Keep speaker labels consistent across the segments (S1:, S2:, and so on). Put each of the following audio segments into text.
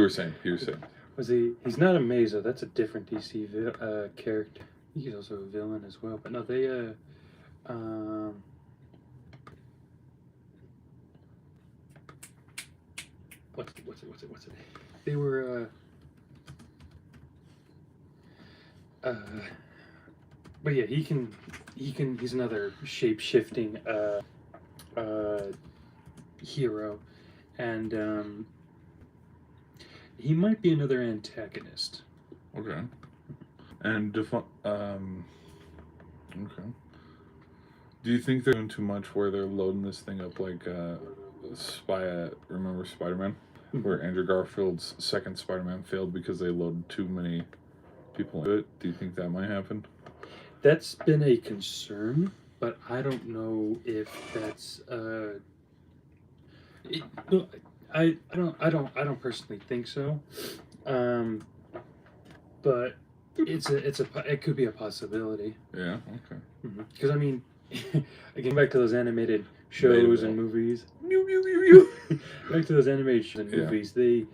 S1: were saying.
S2: Was he? He's not a Mesa. That's a different DC character. He's also a villain as well. But no, they what's it? They were but yeah, he's another shape-shifting hero, and he might be another antagonist.
S1: Okay. And okay. Do you think they're doing too much where they're loading this thing up like remember Spider-Man? Where Andrew Garfield's second Spider-Man failed because they loaded too many people into it? Do you think that might happen?
S2: That's been a concern, but I don't know if that's I don't personally think so. But it could be a possibility.
S1: Yeah. Okay.
S2: Because I mean, again, back to those animated shows and movies. Back to those animated shows and movies. They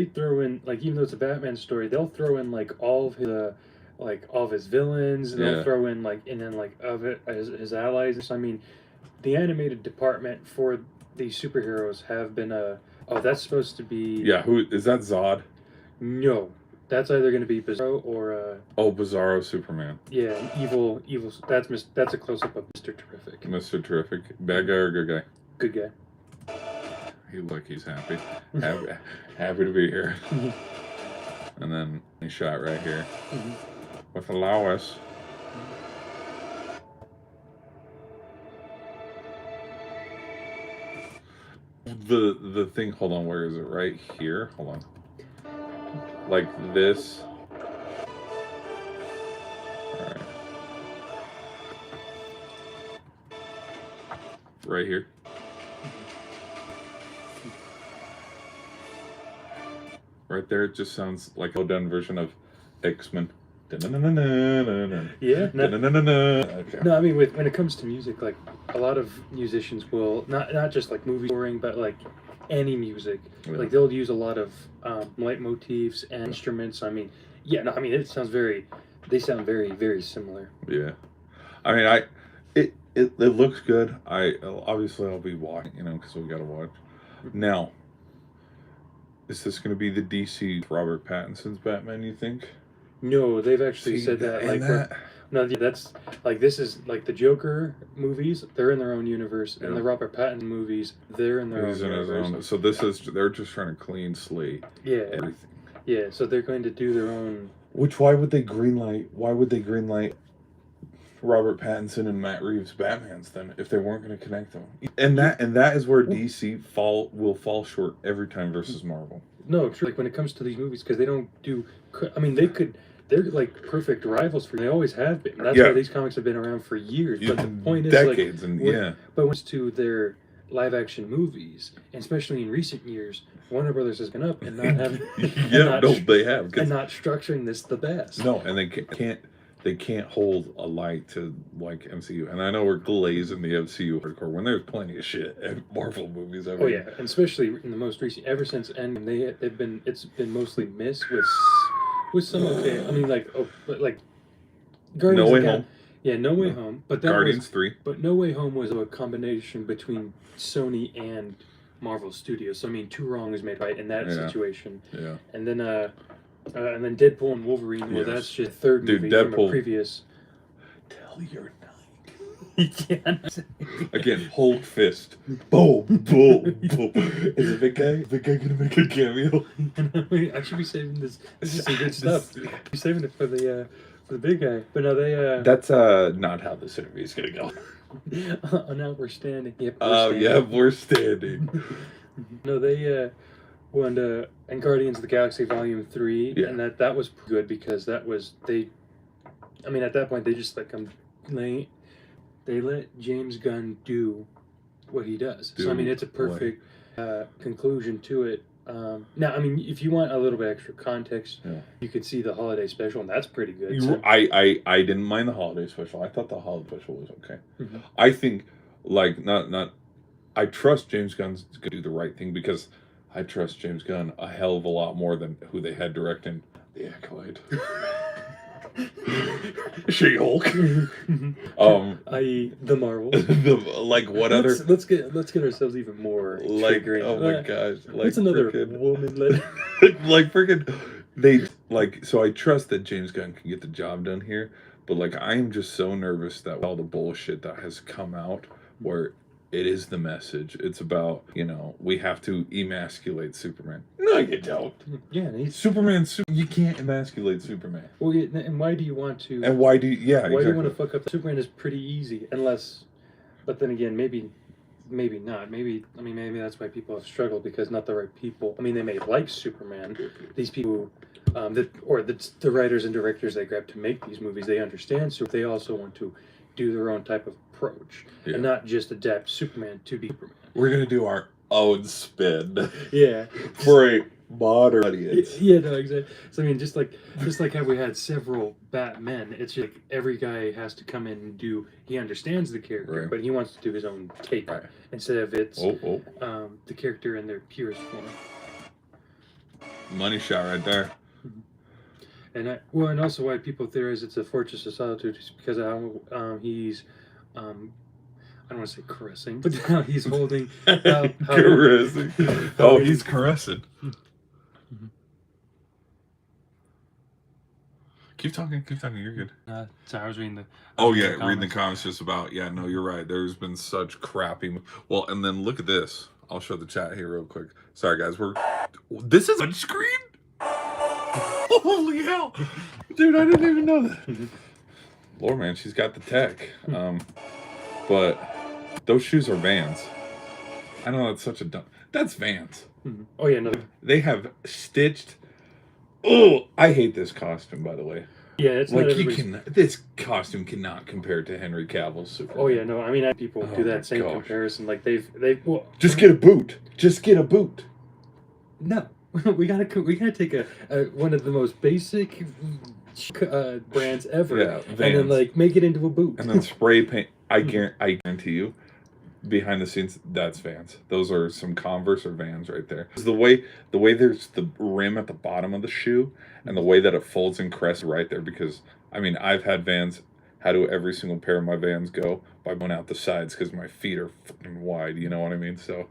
S2: throw in, like, even though it's a Batman story, they'll throw in like all of his villains. They'll throw in his allies. So, I mean, the animated department for these superheroes have been that's supposed to be.
S1: Yeah. Who is that? Zod?
S2: No. That's either going to be Bizarro or
S1: Bizarro Superman.
S2: Yeah, evil. That's a close up of Mr. Terrific.
S1: Mr. Terrific, bad guy or good guy?
S2: Good guy.
S1: He look, he's happy, happy to be here. And then he shot right here with Lois. The thing. Hold on, where is it? Right here. Hold on. Like this. Alright. Right here. Right there, it just sounds like a done version of X-Men.
S2: Yeah. No, I mean, when it comes to music, like, a lot of musicians will not just like movie scoring, but like any music. Yeah. Like, they'll use a lot of leitmotifs and instruments. I mean, they sound very, very similar.
S1: Yeah. I mean, it looks good. Obviously I'll be watching, because we got to watch. Now, is this going to be the DC Robert Pattinson's Batman, you think?
S2: No, they've actually said that. No, that's like, this is like the Joker movies. They're in their own universe, and the Robert Pattinson movies, they're in their own universe.
S1: So they're just trying to clean slate.
S2: Yeah.
S1: Everything.
S2: Yeah. So they're going to do their own.
S1: Why would they greenlight Robert Pattinson and Matt Reeves' Batmans then, if they weren't going to connect them? And that is where DC will fall short every time versus Marvel.
S2: No, true. Like, when it comes to these movies, because they don't do. I mean, they're like perfect rivals for. They always have been. That's why these comics have been around for years. But the point is,
S1: decades,
S2: But when it's to their live action movies, and especially in recent years, Warner Brothers has been up and not having.
S1: They have,
S2: and not structuring this the best.
S1: No, and they can't hold a light to like MCU. And I know we're glazing the MCU hardcore when there's plenty of shit at Marvel movies.
S2: Oh yeah, and especially in the most recent, ever since Endgame, it's been mostly missed with some okay. I mean, like Guardians.
S1: No Way Home.
S2: Yeah, No Way Home. But that
S1: Guardians 3.
S2: But No Way Home was a combination between Sony and Marvel Studios. So I mean, two wrongs made right in that situation.
S1: Yeah.
S2: And then Deadpool and Wolverine. Well, that's just a third movie from a previous.
S1: Tell your night.
S2: Yeah.
S1: Again, Hulk fist. Boom, boom, boom. Is the big guy gonna make a cameo?
S2: I should be saving this. This is some good stuff. Be saving it for the big guy. But no, they.
S1: That's not how this interview is gonna go.
S2: Now we're standing. Yep,
S1: we're standing.
S2: No, they and Guardians of the Galaxy Volume 3, and that was good because that was I mean, at that point they just they let James Gunn do what he does. So I mean, it's a perfect conclusion to it. Now, I mean, if you want a little bit extra context, you could see the holiday special, and that's pretty good.
S1: I didn't mind the holiday special. I thought the holiday special was okay. Mm-hmm. I think, like, not. I trust James Gunn's gonna do the right thing because I trust James Gunn a hell of a lot more than who they had directing The Acolyte. She-Hulk.
S2: I.e. the Marvel.
S1: Like what other?
S2: Let's get ourselves even more
S1: Like
S2: triggering.
S1: oh my gosh! Like
S2: what's another
S1: frickin',
S2: woman led?
S1: like freaking they like. So I trust that James Gunn can get the job done here, but like I am just so nervous that all the bullshit that has come out where. It is the message. It's about, we have to emasculate Superman. No, you don't.
S2: Yeah,
S1: Superman. You can't emasculate Superman.
S2: Well, yeah, and why do you want to?
S1: And why do you? Yeah,
S2: why
S1: exactly.
S2: do you want to fuck up? Superman is pretty easy, unless. But then again, maybe not. Maybe that's why people have struggled because not the right people. I mean, they may like Superman. These people, the writers and directors they grab to make these movies, they understand. So they also want to do their own type of approach and not just adapt Superman to be Superman.
S1: We're gonna do our own spin.
S2: Yeah,
S1: for a modern audience.
S2: Yeah, no, exactly. So I mean, just like how we had several Batmen, it's just like every guy has to come in and he understands the character,
S1: right.
S2: but he wants to do his own take
S1: right.
S2: instead of it's the character in their purest form.
S1: Money shot right there.
S2: And and also why people theorize it's a Fortress of Solitude is because of how he's, I don't want to say caressing, but how he's holding.
S1: Caressing. Oh, he's caressing. Keep talking. You're good.
S2: Sorry, I was reading the.
S1: Reading the comments just about. Yeah, no, you're right. There's been such crappy. Well, and then look at this. I'll show the chat here real quick. Sorry, guys. This is on screen. Holy hell, dude! I didn't even know that. Lord, man, she's got the tech. But those shoes are Vans. I know that's such a dumb. That's Vans.
S2: Oh yeah, no.
S1: They have stitched. Oh, I hate this costume, by the way.
S2: Yeah, it's
S1: like this costume cannot compare to Henry Cavill's Superman.
S2: Oh yeah, no. I mean, people do that same comparison. Like they've
S1: just get a boot. Just get a boot.
S2: No, we gotta take a one of the most basic brands ever, and then like make it into a boot,
S1: and then spray paint. I guarantee you. Behind the scenes, that's Vans. Those are some Converse or Vans right there. The way there's the rim at the bottom of the shoe, and the way that it folds and crests right there. Because I mean, I've had Vans. How do every single pair of my Vans go? By going out the sides because my feet are fucking wide. You know what I mean? So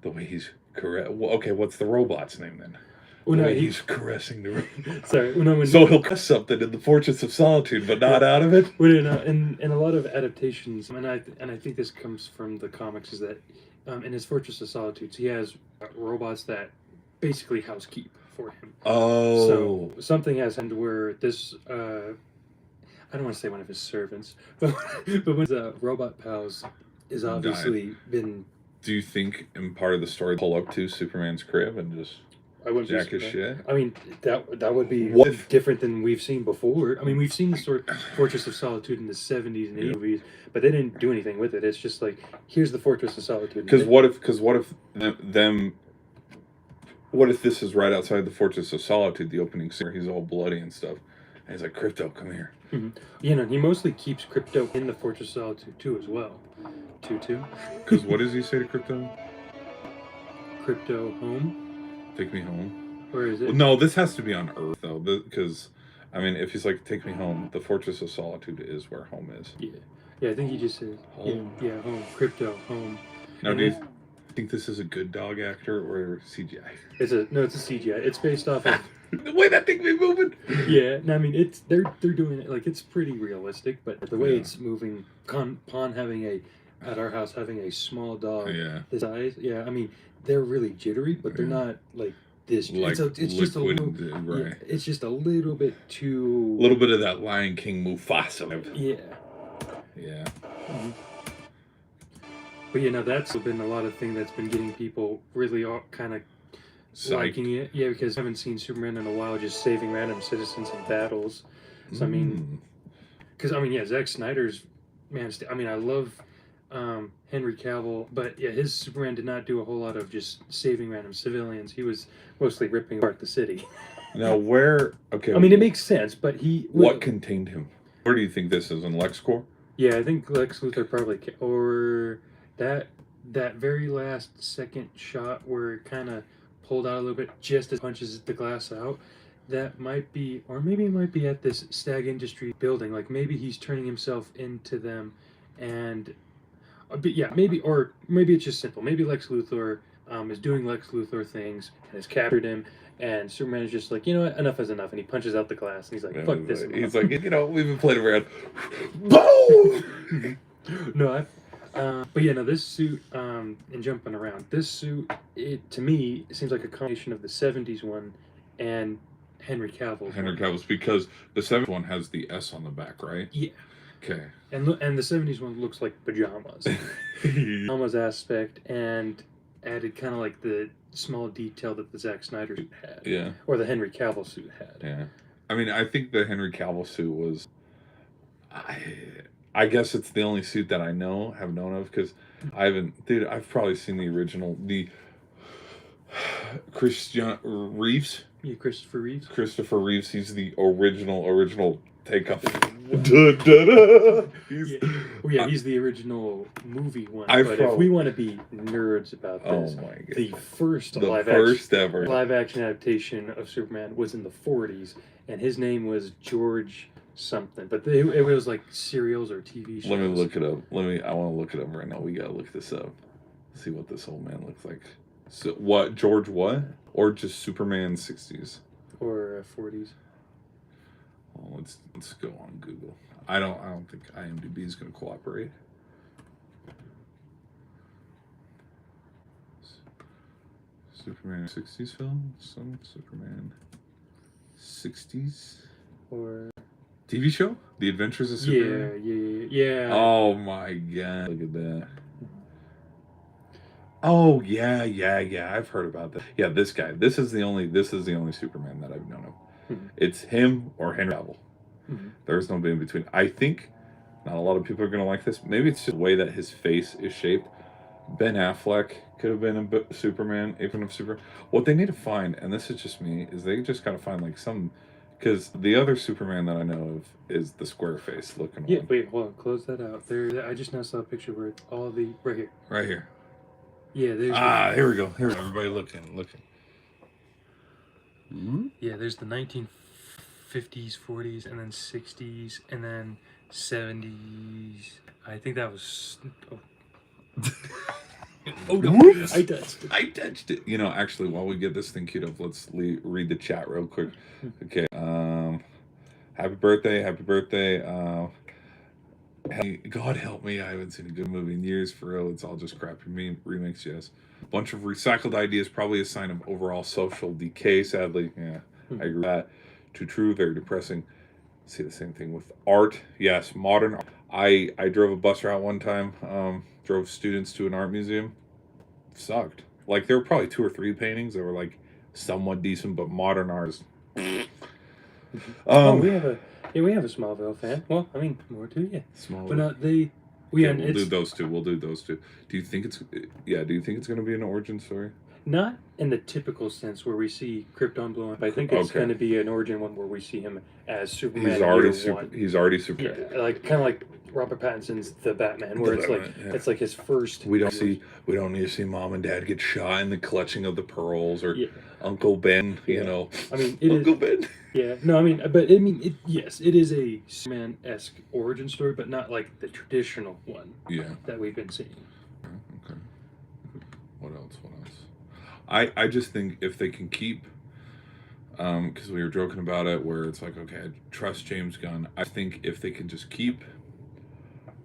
S1: the way he's okay, what's the robot's name then? He's caressing the ring.
S2: Sorry.
S1: So he'll caress something in the Fortress of Solitude, but not out of it?
S2: Well, in a lot of adaptations, and I think this comes from the comics, is that in his Fortress of Solitude, he has robots that basically housekeep for him.
S1: Oh.
S2: So something has happened where this, I don't want to say one of his servants, but when his robot pals is obviously been...
S1: Do you think in part of the story pull up to Superman's crib and just...
S2: I wouldn't
S1: jack his shit.
S2: I mean, that would be different than we've seen before. I mean, we've seen the sort of Fortress of Solitude in the 70s and 80s movies, but they didn't do anything with it. It's just like, here's the Fortress of Solitude.
S1: Because what if this is right outside the Fortress of Solitude, the opening scene, he's all bloody and stuff, and he's like, Crypto, come here.
S2: He mostly keeps Crypto in the Fortress of Solitude too, as well. Tutu.
S1: Because what does he say to Crypto?
S2: Crypto home.
S1: Take me home.
S2: Where is it?
S1: No, this has to be on Earth though, because I mean, if he's like, take me home, the Fortress of Solitude is where home is.
S2: Yeah, I think he just said home. Yeah, home. Crypto home.
S1: Now, do you think this is a good dog actor or CGI?
S2: It's a CGI. It's based off of
S1: the way that thing be moving.
S2: Yeah, no, I mean they're doing it like it's pretty realistic, but the way it's moving, Pawn having at our house having a small dog this size, I mean they're really jittery, but they're not like this.
S1: Like
S2: it's just a little,
S1: right.
S2: It's just a little bit too.
S1: A little bit of that Lion King Mufasa. Yeah.
S2: But that's been a lot of thing that's been getting people really kind of liking it. Yeah, because I haven't seen Superman in a while, just saving random citizens in battles. So I mean, because Zack Snyder's I love Henry Cavill, but his Superman did not do a whole lot of just saving random civilians. He was mostly ripping apart the city.
S1: Now where? Okay.
S2: I mean, it makes sense, but
S1: what contained him? Where do you think this is in LexCorp?
S2: Yeah, I think Lex Luthor probably, or that very last second shot where it kind of pulled out a little bit just as it punches the glass out. That might be, or maybe it might be at this Stag Industry building. Like maybe he's turning himself into them, and but yeah, maybe it's just simple. Maybe Lex Luthor is doing Lex Luthor things and has captured him, and Superman is just like, you know what, enough is enough, and he punches out the glass, and he's like,
S1: Yeah,
S2: fuck this.
S1: He's like, you know, we've been playing around. Boom!
S2: No, but yeah, no, this suit, and jumping around, this suit, it to me it seems like a combination of the '70s one and Henry Cavill's.
S1: Because the 7th one has the S on the back, right?
S2: Yeah.
S1: Okay.
S2: And the '70s one looks like pajamas. Pajamas aspect, and added kind of like the small detail that the Zack Snyder suit had.
S1: Yeah.
S2: Or the Henry Cavill suit had.
S1: Yeah. I mean, I think the Henry Cavill suit was... I guess it's the only suit that I have known of, because I haven't... Dude, I've probably seen the original... The... Reeves?
S2: Yeah, Christopher Reeves.
S1: Christopher Reeves, he's the original take-up. He's,
S2: he's the original movie one. If we want to be nerds about this, the first live action adaptation of Superman was in the '40s, and his name was George something. But it was like serials or TV shows.
S1: Let me look it up. I want to look it up right now. We gotta look this up. See what this old man looks like. So what, George what? Or just Superman 60s?
S2: Or 40s.
S1: Well, let's go on Google. I don't think IMDb is going to cooperate. Superman 60s film? Some Superman 60s?
S2: Or
S1: TV show? The Adventures of Superman?
S2: Yeah.
S1: Oh my god. Look at that. Oh yeah. I've heard about that. Yeah, this guy. This is the only Superman that I've known of. Mm-hmm. It's him or Henry Cavill. Mm-hmm. There's no in between. I think not a lot of people are gonna like this. Maybe it's just the way that his face is shaped. Ben Affleck could have been a Superman, even if Superman. What they need to find, and this is just me, is they just gotta find like some. Because the other Superman that I know of is the square face looking one.
S2: Yeah, wait, hold on, close that out. There, I just now saw a picture where it's all the right here.
S1: Right here.
S2: Yeah, there's.
S1: Here we go. Here, everybody looking.
S2: Mm-hmm. Yeah, there's the 1950s, 40s, and then 60s, and then 70s. I think that was. Oh, oh no!
S1: Whoops.
S2: I touched
S1: it. You know, actually, while we get this thing queued up, let's read the chat real quick. Okay. Happy birthday! God help me, I haven't seen a good movie in years, for real. It's all just crappy remakes, yes. Bunch of recycled ideas, probably a sign of overall social decay, sadly. Yeah, I agree with that. Too true, very depressing. See the same thing with art. Yes, modern art. I drove a bus route one time, drove students to an art museum. Sucked. Like, there were probably 2 or 3 paintings that were, like, somewhat decent, but modern art is...
S2: we have a Smallville fan. Well, I mean, more to you.
S1: Smallville.
S2: But
S1: we'll do those two. Do you think it's going to be an origin story?
S2: Not in the typical sense where we see Krypton blowing up. I think it's going to be an origin one where we see him as Superman.
S1: He's already Superman.
S2: Yeah, like kind of like Robert Pattinson's The Batman, where it's like his first.
S1: We don't need to see Mom and Dad get shot in the clutching of the pearls, or Uncle Ben. You know,
S2: I mean,
S1: Uncle Ben.
S2: Yeah, no, I mean, yes, it is a Superman-esque origin story, but not like the traditional one.
S1: Yeah.
S2: That we've been seeing.
S1: Okay. What else? I just think if they can keep, because we were joking about it, where it's like, okay, I trust James Gunn. I think if they can just keep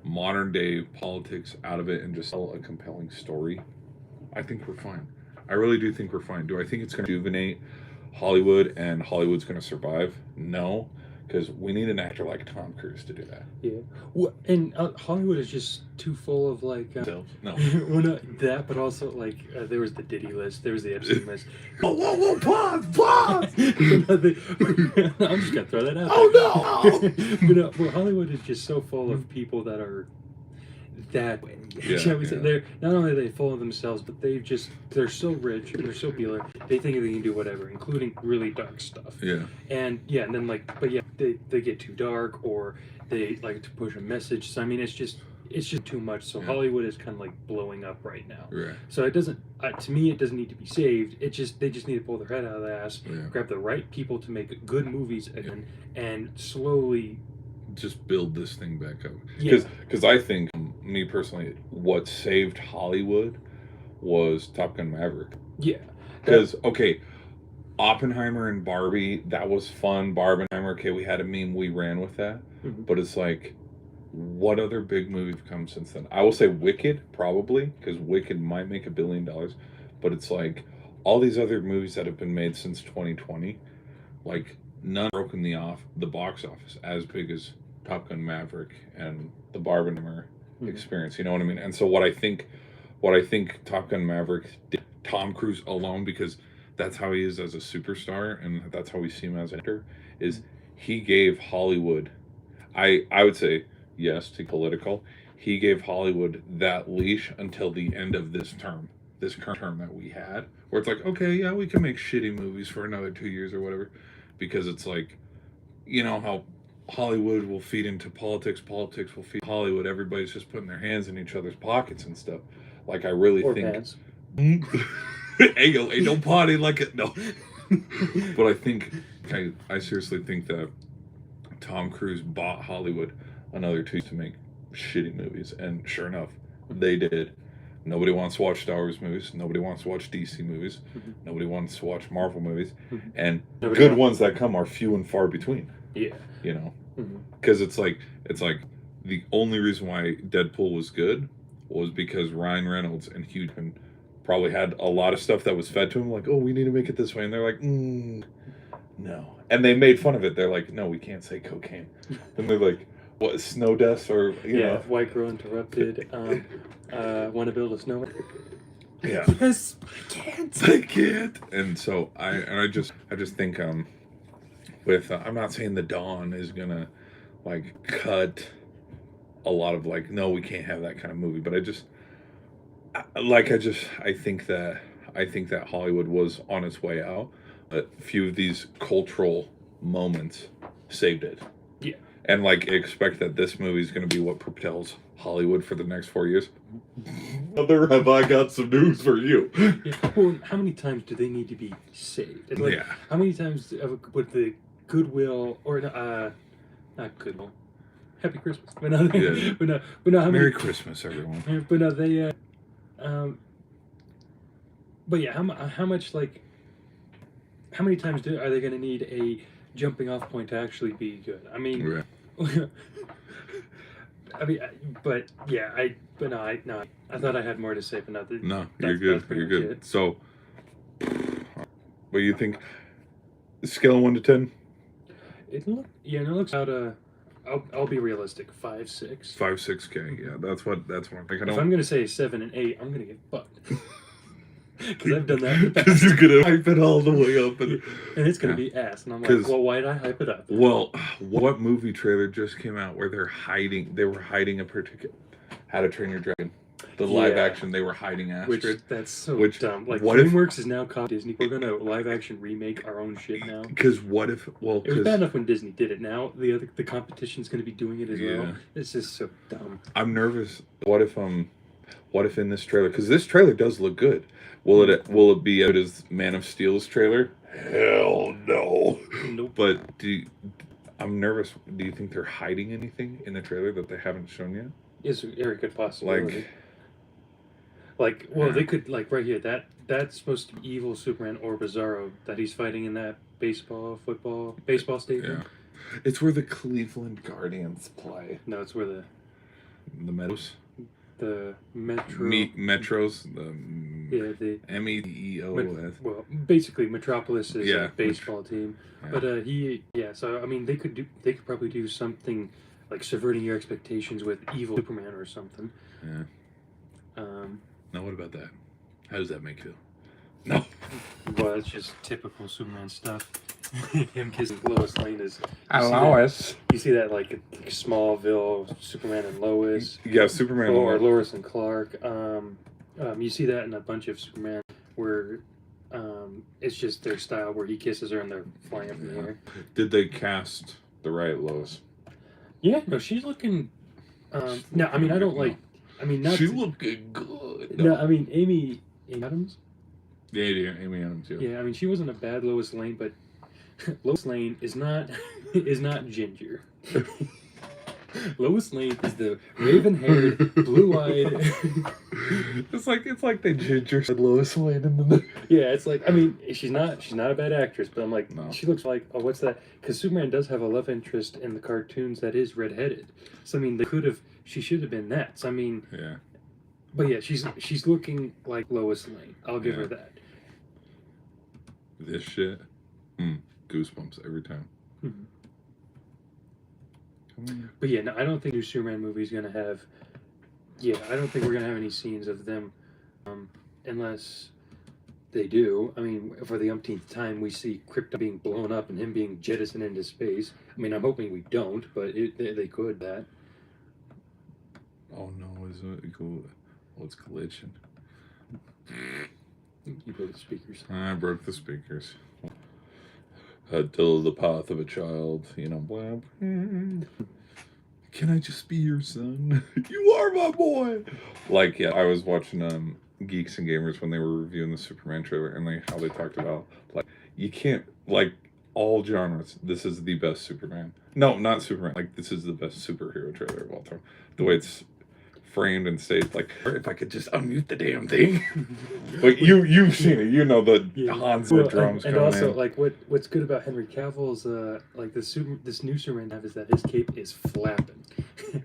S1: modern day politics out of it and just tell a compelling story, I think we're fine. I really do think we're fine. Do I think it's going to rejuvenate Hollywood and Hollywood's going to survive? No, because we need an actor like Tom Cruise to do that. Yeah.
S2: Well, and Hollywood is just too full of like...
S1: No.
S2: Well, not that, but also like there was the Diddy list, there was the Epstein list.
S1: Whoa, pause!
S2: I'm just going to throw that out.
S1: Oh, no!
S2: But Hollywood is just so full of people that are that way.
S1: Yeah.
S2: They're not only are they full of themselves, but they're so rich and they're so popular, they think they can do whatever, including really dark stuff.
S1: Yeah.
S2: And then they get too dark, or they like to push a message. So I mean, it's just it's just too much. So
S1: Yeah.
S2: Hollywood is kind of like blowing up right now.
S1: Right.
S2: So it doesn't. To me, it doesn't need to be saved. They just need to pull their head out of the ass,
S1: Yeah.
S2: grab the right people to make good movies again, and slowly
S1: just build this thing back up.
S2: Yeah.
S1: Because I think, me personally, what saved Hollywood was Top Gun Maverick.
S2: Yeah.
S1: Because, okay, Oppenheimer and Barbie, that was fun. Barbenheimer, okay, we had a meme, we ran with that.
S2: Mhm.
S1: But it's like, what other big movie have come since then? I will say Wicked, probably, because Wicked might make $1 billion. But it's like, all these other movies that have been made since 2020, like, none broken the box office as big as Top Gun Maverick and the Barbenheimer experience. You know what I mean? And so what I think Top Gun Maverick did, Tom Cruise alone, because that's how he is as a superstar and that's how we see him as an actor, is he gave Hollywood, I would say, yes, to political, he gave Hollywood that leash until the end of this current term that we had, where it's like, okay, yeah, we can make shitty movies for another 2 years or whatever, because it's like, you know how Hollywood will feed into politics will feed Hollywood, everybody's just putting their hands in each other's pockets and stuff. Like, I really
S2: or
S1: think
S2: pants.
S1: hey, yo, ain't no party like it, no. But I seriously think that Tom Cruise bought Hollywood another 2 years to make shitty movies, and sure enough, they did. Nobody wants to watch Star Wars movies. Nobody wants to watch DC movies. Nobody wants to watch Marvel movies. And good ones that come are few and far between.
S2: Yeah.
S1: You know? Because it's like the only reason why Deadpool was good was because Ryan Reynolds and Hugh Jackman probably had a lot of stuff that was fed to him, like, oh, we need to make it this way. And they're like, no. And they made fun of it. They're like, no, we can't say cocaine. And they're like, what, snow dust, or you know,
S2: White Girl Interrupted. Want to build a snowman?
S1: Yeah.
S2: Yes, I can't.
S1: And so I just think with I'm not saying the Dawn is gonna like cut a lot of like, no, we can't have that kind of movie, but I think that Hollywood was on its way out. A few of these cultural moments saved it.
S2: Yeah.
S1: And like, expect that this movie is going to be what propels Hollywood for the next 4 years. Mother, have I got some news for you?
S2: Yeah. Well, how many times do they need to be saved? It's like, how many times would the Goodwill, or not Goodwill, Happy Christmas, but no, but no, how
S1: Merry
S2: many,
S1: Christmas, everyone.
S2: but no, they, but yeah, how much, like, how many times are they going to need a jumping off point to actually be good? I mean, but yeah, I thought I had more to say, but no.
S1: No, you're good. You're good.
S2: It.
S1: So, what do you think? Scale of 1 to 10.
S2: It looks out. I'll be realistic. 5, 6.
S1: 5, 6K. Yeah, that's what I'm thinking.
S2: If I'm gonna say 7 and 8, I'm gonna get fucked. Because I've done that.
S1: Because you're gonna hype it all the way up, and
S2: it's gonna be ass. And I'm like, well, why did I hype it up?
S1: Well, what movie trailer just came out where they were hiding a particular How to Train Your Dragon, the live action? They were hiding Astrid.
S2: That's so dumb. Like, DreamWorks is now called Disney. We're gonna live action remake our own shit now.
S1: Because what if? Well,
S2: it was bad enough when Disney did it. Now the competition's gonna be doing it as well. This is so dumb.
S1: I'm nervous. What if in this trailer? Because this trailer does look good. Will it be as good as Man of Steel's trailer? Hell no.
S2: Nope.
S1: But I'm nervous. Do you think they're hiding anything in the trailer that they haven't shown yet?
S2: It's a very good possibility. They could, like, right here, that's supposed to be evil Superman or Bizarro that he's fighting in that baseball stadium.
S1: Yeah. It's where the Cleveland Guardians play.
S2: No, it's where the
S1: Meadows.
S2: The Metro...
S1: Metros.
S2: The
S1: MEDOS.
S2: Well, basically, Metropolis is a baseball team. Yeah. But so I mean, they could probably do something like subverting your expectations with evil Superman or something.
S1: Yeah. Now, what about that? How does that make you feel? No.
S2: Well, it's just typical Superman stuff. Him kissing Lois Lane is...
S1: Lois.
S2: You see that, like Smallville, Superman and Lois.
S1: Yeah, Superman
S2: or Lois and Clark. You see that in a bunch of Superman where it's just their style where he kisses her and they're flying up in the air.
S1: Did they cast the right Lois?
S2: Yeah, no, she's looking... No, I mean I don't like. I mean not.
S1: She looking good.
S2: No, I mean Amy Adams.
S1: Yeah, Amy Adams. Yeah.
S2: Yeah, I mean she wasn't a bad Lois Lane, but Lois Lane is not Ginger. Lois Lane is the raven-haired, blue-eyed.
S1: It's like they ginger said Lois Lane in the.
S2: Yeah, it's like I mean she's not a bad actress, but I'm like
S1: No.
S2: she looks like what's that? Because Superman does have a love interest in the cartoons that is redheaded. So I mean she should have been that. So I mean.
S1: Yeah.
S2: But yeah, she's looking like Lois Lane. I'll give her that.
S1: This shit, goosebumps every time.
S2: Mm-hmm. But yeah, no, I don't think new Superman movie is gonna have. Yeah, I don't think we're gonna have any scenes of them, unless they do. I mean, for the umpteenth time, we see Krypton being blown up and him being jettisoned into space. I mean, I'm hoping we don't, but they could that.
S1: Oh no, is it cool? Oh, it's glitching.
S2: You broke the speakers.
S1: I broke the speakers. Till the path of a child, blah. Can I just be your son? You are my boy. Like, yeah, I was watching Geeks and Gamers when they were reviewing the Superman trailer, and how they talked about like you can't like all genres. This is the best Superman. No, not Superman. Like this is the best superhero trailer of all time. The way it's framed and staged, like if I could just unmute the damn thing. Like you've seen it, the Hans the drums
S2: and
S1: coming
S2: also
S1: in.
S2: like what's good about Henry Cavill's like this new Superman have is that his cape is flapping.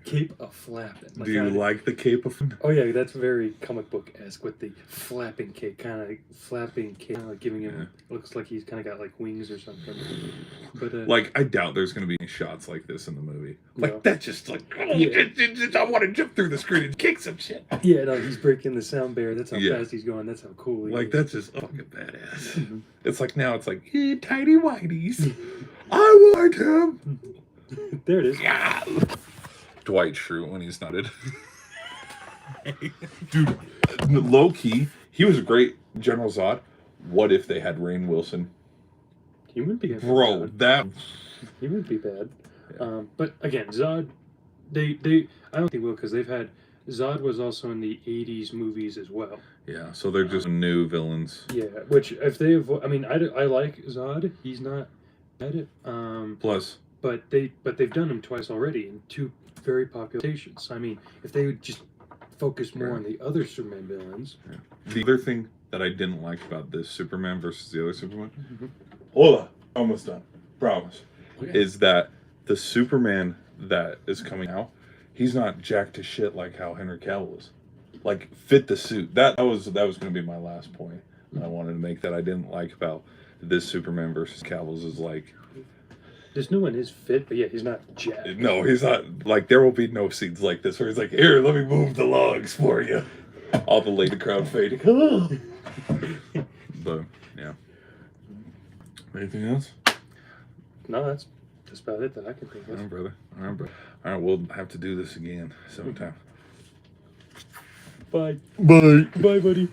S2: Cape a flapping.
S1: Do you like the cape of?
S2: Oh yeah, that's very comic book esque with the flapping cape, kind of flapping cape, like giving him looks like he's kind of got like wings or something. But
S1: like I doubt there's gonna be any shots like this in the movie. Like
S2: no.
S1: that's just like I want to jump through the screen and kick some shit.
S2: Yeah, no, he's breaking the sound barrier. That's how fast he's going. That's how cool he is.
S1: That's just fucking badass. Mm-hmm. It's like now it's like tiny whiteys. I want him.
S2: There it is.
S1: Yeah. Dwight Schrute when he's nutted. Dude, low key, he was a great General Zod. What if they had Rainn Wilson?
S2: He wouldn't be
S1: bad.
S2: He wouldn't be bad. Yeah. But again, Zod, they I don't think they will because they've had Zod was also in the 80s movies as well.
S1: Yeah, so they're just new villains.
S2: Yeah, which if they I mean I like Zod. He's not bad.
S1: Plus,
S2: but they've done him twice already in two very popular stations. I mean, if they would just focus more on the other Superman villains.
S1: Yeah. The other thing that I didn't like about this Superman versus the other Superman, hold on, almost done, promise, is that the Superman that is coming out, he's not jacked to shit like how Henry Cavill is. Like, fit the suit. That was going to be my last point that I wanted to make that I didn't like about this Superman versus Cavill's is like,
S2: this new one is fit, but yeah, he's not jacked.
S1: No, he's not. Like, there will be no scenes like this where he's like, here, let me move the logs for you. All the lady crowd fading. But, yeah. Anything else?
S2: No, that's about it that I can think of.
S1: All right, brother. All right, we'll have to do this again sometime.
S2: Bye.
S1: Bye.
S2: Bye, buddy.